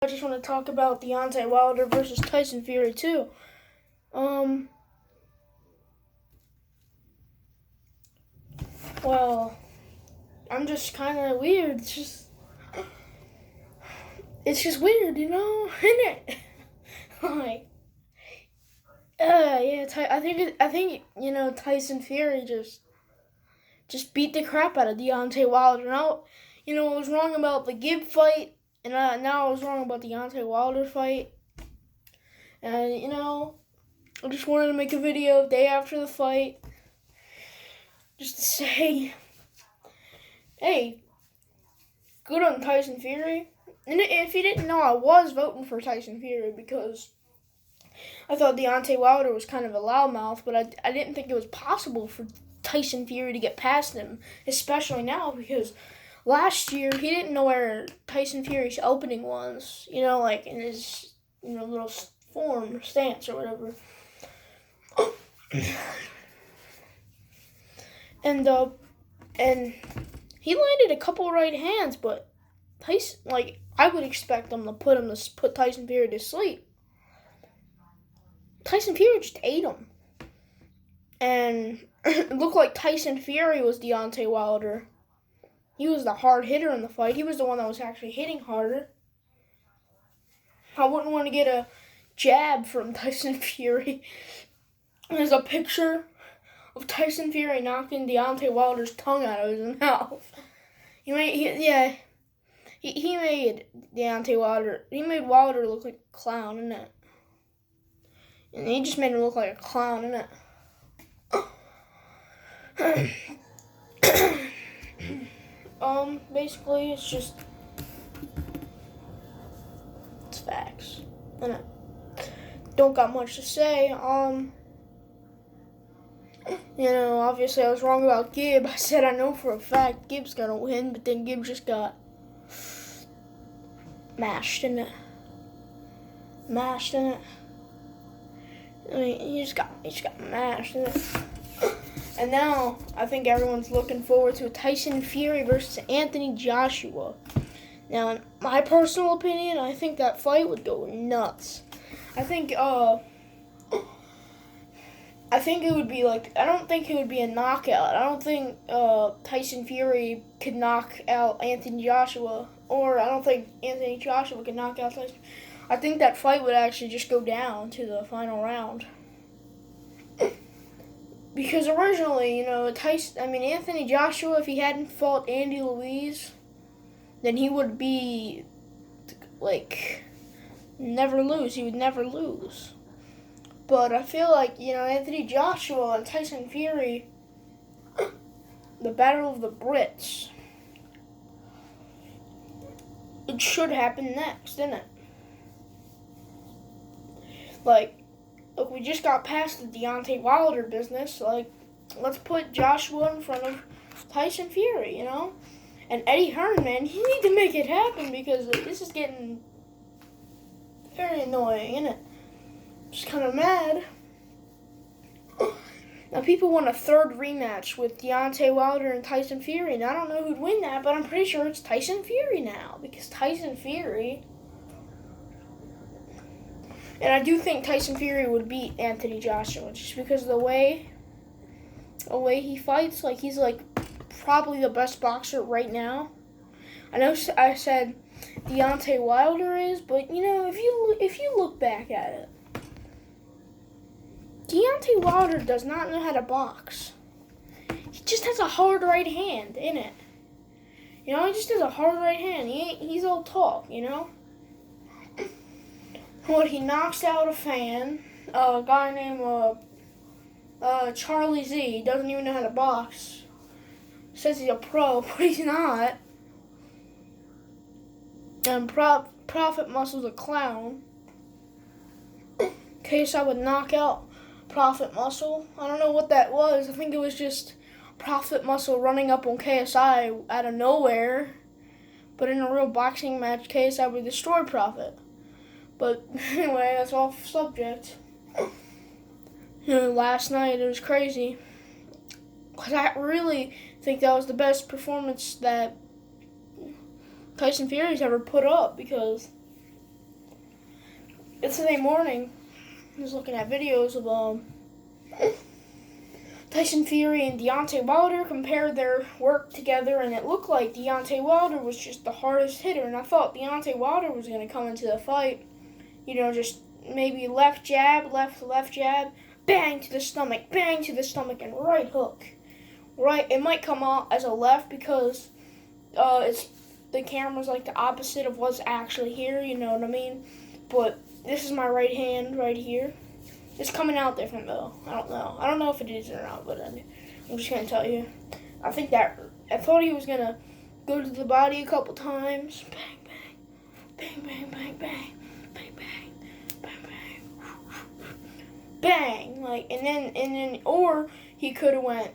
I just want to talk about Deontay Wilder versus Tyson Fury too. Well, I'm just kind of weird. It's just weird, isn't it? like, yeah. I think Tyson Fury just beat the crap out of Deontay Wilder. Now, I was wrong about the Gib fight, and now I was wrong about the Deontay Wilder fight. And I just wanted to make a video day after the fight, just to say, hey, good on Tyson Fury. And if you didn't know, I was voting for Tyson Fury because I thought Deontay Wilder was kind of a loudmouth, but I didn't think it was possible for Tyson Fury to get past him, especially now because last year he didn't know where Tyson Fury's opening was, like in his, little form, stance or whatever. And he landed a couple right hands, but Tyson, I would expect them to put Tyson Fury to sleep. Tyson Fury just ate him, and it looked like Tyson Fury was Deontay Wilder. He was the hard hitter in the fight. He was the one that was actually hitting harder. I wouldn't want to get a jab from Tyson Fury. There's a picture of Tyson Fury knocking Deontay Wilder's tongue out of his mouth. He made Deontay Wilder. He made Wilder look like a clown, innit? And he just made him look like a clown, innit? Basically, it's facts, innit? Don't got much to say. Obviously I was wrong about Gib. I said I know for a fact Gib's gonna win, but then Gib just got mashed, innit? I mean, he just got mashed, innit? And now I think everyone's looking forward to Tyson Fury versus Anthony Joshua. Now, in my personal opinion, I think that fight would go nuts. I think it would be I don't think it would be a knockout. I don't think Tyson Fury could knock out Anthony Joshua, or I don't think Anthony Joshua could knock out Tyson. I think that fight would actually just go down to the final round. Because originally, Anthony Joshua, if he hadn't fought Andy Ruiz, then he would be, never lose. He would never lose. But I feel like, Anthony Joshua and Tyson Fury, the Battle of the Brits, it should happen next, didn't it? Look, we just got past the Deontay Wilder business. Let's put Joshua in front of Tyson Fury, And Eddie Hearn, man, you need to make it happen because this is getting very annoying, isn't it? Just kind of mad. Now, people want a third rematch with Deontay Wilder and Tyson Fury. And I don't know who'd win that, but I'm pretty sure it's Tyson Fury now. Because Tyson Fury... And I do think Tyson Fury would beat Anthony Joshua. Just because of the way he fights. He's, probably the best boxer right now. I know I said Deontay Wilder is, but, if you look back at it, Deontay Wilder does not know how to box. He just has a hard right hand, innit? He just has a hard right hand. He's all talk, He knocks out a fan, a guy named Charlie Z. He doesn't even know how to box. Says he's a pro, but he's not. And Prophet Muscle's a clown. KSI would knock out Prophet Muscle. I don't know what that was. I think it was just Prophet Muscle running up on KSI out of nowhere. But in a real boxing match, KSI would destroy Prophet. But anyway, that's off subject. Last night it was crazy. Because I really think that was the best performance that Tyson Fury's ever put up because yesterday morning, I was looking at videos of Tyson Fury and Deontay Wilder compared their work together, and it looked like Deontay Wilder was just the hardest hitter, and I thought Deontay Wilder was going to come into the fight, just maybe left jab, left jab, bang to the stomach, and right hook. Right, it might come out as a left because it's the camera's like the opposite of what's actually here, you know what I mean? But this is my right hand right here. It's coming out different though. I don't know. I don't know if it is or not, but I'm just gonna tell you. I thought he was gonna go to the body a couple times. Bang, bang, bang, bang, bang, bang, bang, bang, bang, bang. And then, or he could have went,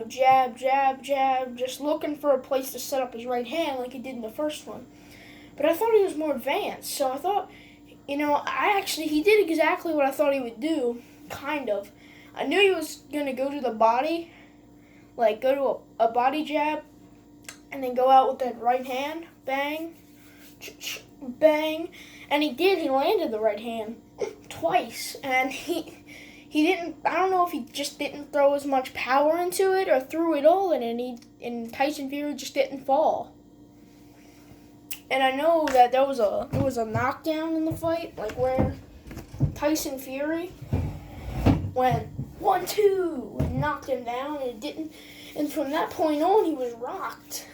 jab, jab, jab, just looking for a place to set up his right hand like he did in the first one. But I thought he was more advanced, so I thought. He did exactly what I thought he would do, kind of. I knew he was going to go to the body, like go to a body jab, and then go out with that right hand, bang, bang. And he did, he landed the right hand twice. And he didn't, I don't know if he just didn't throw as much power into it or threw it all in, and Tyson Fury just didn't fall. And I know that there was a knockdown in the fight, like where Tyson Fury went 1-2 and knocked him down, and it didn't. And from that point on, he was rocked,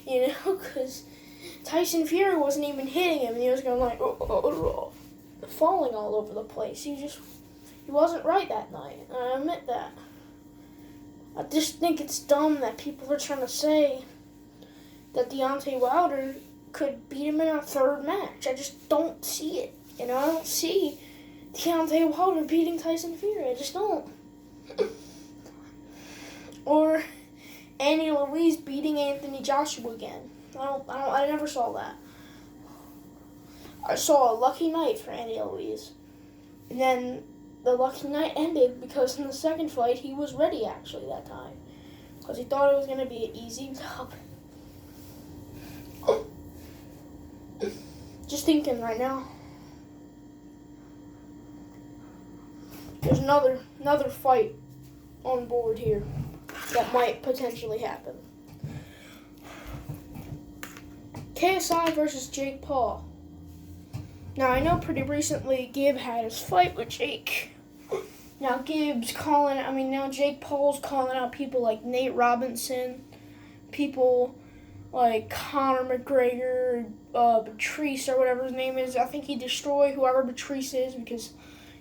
because Tyson Fury wasn't even hitting him, and he was going like falling all over the place. He wasn't right that night. And I admit that. I just think it's dumb that people are trying to say that Deontay Wilder could beat him in a third match. I just don't see it. I don't see Deontay Wilder beating Tyson Fury. I just don't. Or Andy Louise beating Anthony Joshua again. I never saw that. I saw a lucky night for Andy Louise. And then the lucky night ended because in the second fight he was ready actually that time. Because he thought it was going to be an easy job. Just thinking right now. There's another fight on board here that might potentially happen. KSI versus Jake Paul. Now I know pretty recently Gib had his fight with Jake. Now Jake Paul's calling out people like Nate Robinson, people like Conor McGregor, Patrice or whatever his name is. I think he destroyed whoever Patrice is because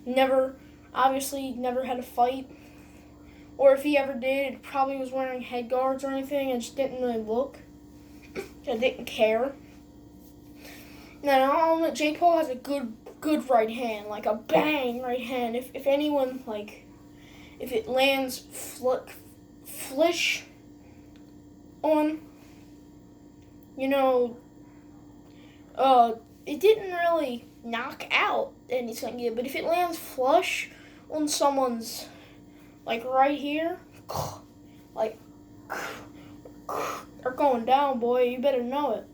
never had a fight. Or if he ever did, it probably was wearing head guards or anything and just didn't really look. I didn't care. Now, Jake Paul has a good right hand, like a bang right hand. If anyone, if it lands flush on, it didn't really knock out anything yet, but if it lands flush on someone's, right here, they're going down, boy, you better know it.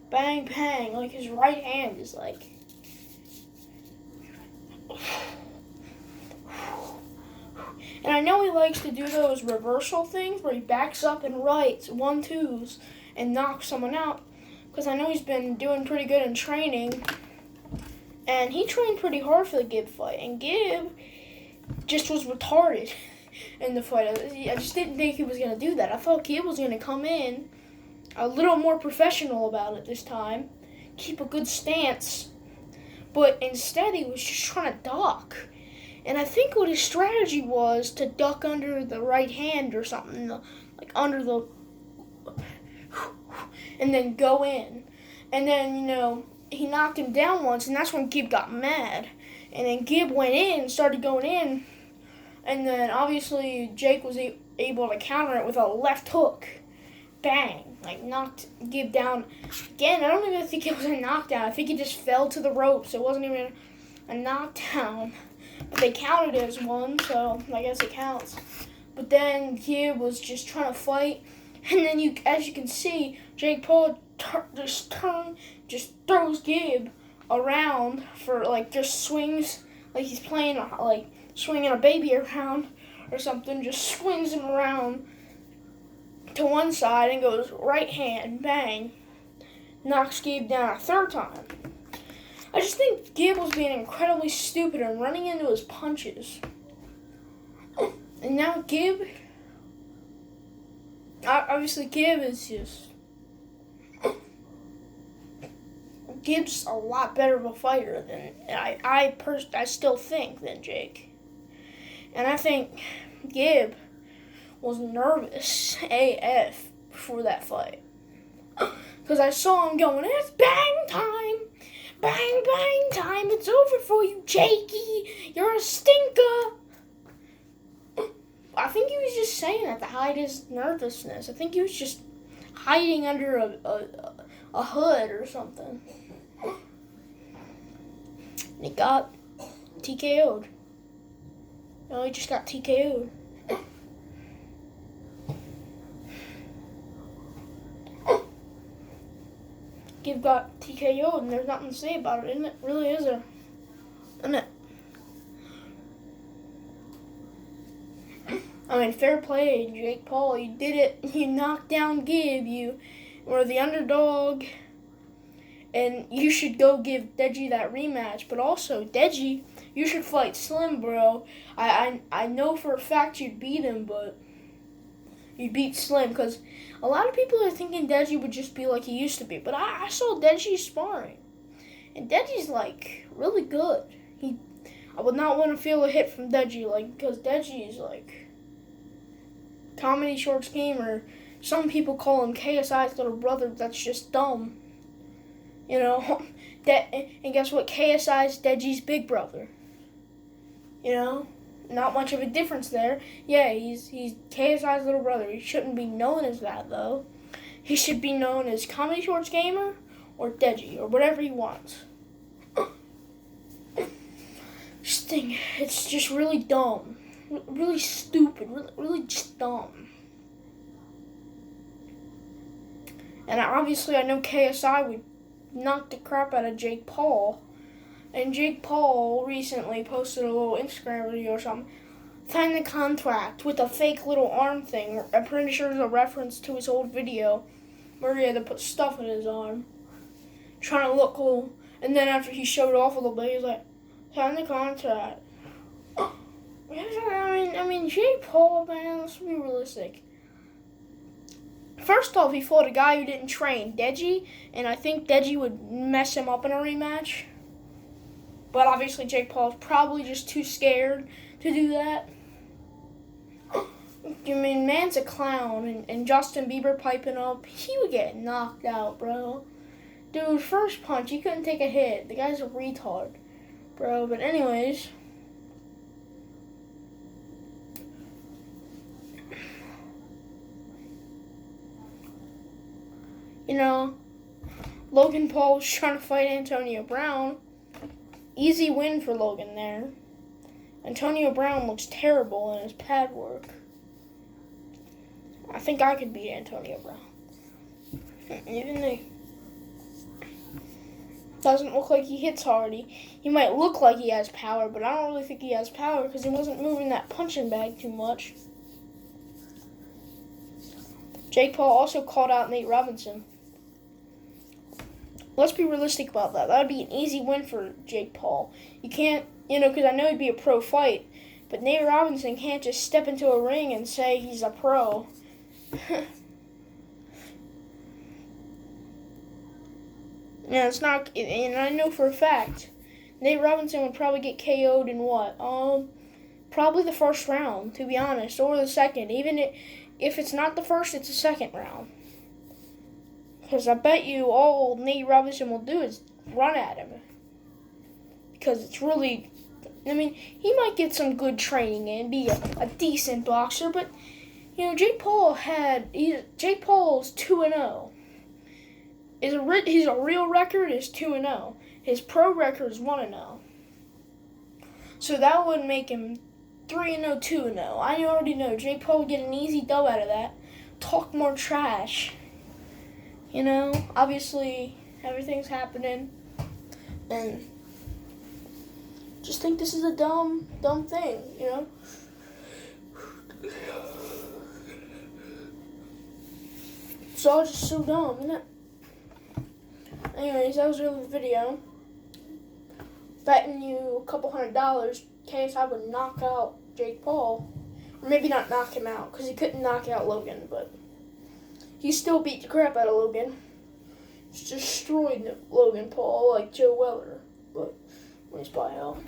Bang, bang, his right hand is And I know he likes to do those reversal things where he backs up and rights, 1-2s, and knocks someone out. Because I know he's been doing pretty good in training. And he trained pretty hard for the Gib fight. And Gib just was retarded in the fight. I just didn't think he was going to do that. I thought Gib was going to come in a little more professional about it this time. Keep a good stance. But instead he was just trying to duck. And I think what his strategy was to duck under the right hand or something. Under the... And then go in. And then, he knocked him down once, and that's when Gib got mad. And then Gib went in, started going in, and then obviously Jake was able to counter it with a left hook. Bang. Knocked Gib down. Again, I don't even think it was a knockdown. I think he just fell to the ropes. It wasn't even a knockdown. But they counted it as one, so I guess it counts. But then Gib was just trying to fight. And then, as you can see, Jake Paul just throws Gib around for like just swings, like he's playing like swinging a baby around or something, just swings him around to one side and goes right hand, bang, knocks Gabe down a third time. I just think Gabe was being incredibly stupid and running into his punches. And now Gabe, obviously Gabe is just, Gabe's a lot better of a fighter than I still think than Jake. And I think Gabe was nervous AF before that fight. Because I saw him going, it's bang time! Bang, bang time! It's over for you, Jakey! You're a stinker! I think he was just saying that to hide his nervousness. I think he was just hiding under a hood or something. And he got TKO'd. No, he just got TKO'd. Gabe got TKO'd and there's nothing to say about it, isn't it? Really, is there? Isn't it? I mean, fair play, Jake Paul. You did it. You knocked down Gabe. You were the underdog. And you should go give Deji that rematch. But also, Deji, you should fight Slim, bro. I know for a fact you'd beat him, but you beat Slim. Because a lot of people are thinking Deji would just be like he used to be. But I saw Deji sparring. And Deji's, like, really good. I would not want to feel a hit from Deji, like, because Deji is, like, Comedy Shorts Gamer. Some people call him KSI's little brother. That's just dumb. You know, and guess what? KSI's Deji's big brother. You know, not much of a difference there. Yeah, he's KSI's little brother. He shouldn't be known as that though. He should be known as Comedy Shorts Gamer or Deji or whatever he wants. It's just really dumb, really stupid, really just dumb. And obviously, I know KSI would knock the crap out of Jake Paul. And Jake Paul recently posted a little Instagram video or something. Signed the contract with a fake little arm thing. I'm pretty sure it's a reference to his old video where he had to put stuff in his arm, trying to look cool. And then after he showed off a little bit, he was like, sign the contract. I mean, Jake Paul, man, let's be realistic. First off, he fought a guy who didn't train, Deji, and I think Deji would mess him up in a rematch. But obviously, Jake Paul's probably just too scared to do that. I mean, man's a clown, and Justin Bieber piping up, he would get knocked out, bro. Dude, first punch, he couldn't take a hit. The guy's a retard, bro. But anyways, you know, Logan Paul was trying to fight Antonio Brown. Easy win for Logan there. Antonio Brown looks terrible in his pad work. I think I could beat Antonio Brown. Even though doesn't look like he hits hard. He might look like he has power, but I don't really think he has power because he wasn't moving that punching bag too much. Jake Paul also called out Nate Robinson. Let's be realistic about that. That would be an easy win for Jake Paul. You can't, because I know he'd be a pro fight, but Nate Robinson can't just step into a ring and say he's a pro. Yeah, it's not, and I know for a fact, Nate Robinson would probably get KO'd in what? Probably the first round, to be honest, or the second. Even if it's not the first, it's the second round. Because I bet you all Nate Robinson will do is run at him. Because it's really, he might get some good training and be a decent boxer, but, Jake Paul's 2-0. His real record is 2-0. His pro record is 1-0. So that would make him 3-0, 2-0. I already know Jake Paul would get an easy dub out of that. Talk more trash. Obviously everything's happening. and just think this is a dumb thing, you know? It's all just so dumb, isn't it? Anyways, that was really the video. Betting you a couple $100, KSI would knock out Jake Paul. Or maybe not knock him out, because he couldn't knock out Logan, but he still beat the crap out of Logan. Just destroyed Logan Paul like Joe Weller, but when he's by out.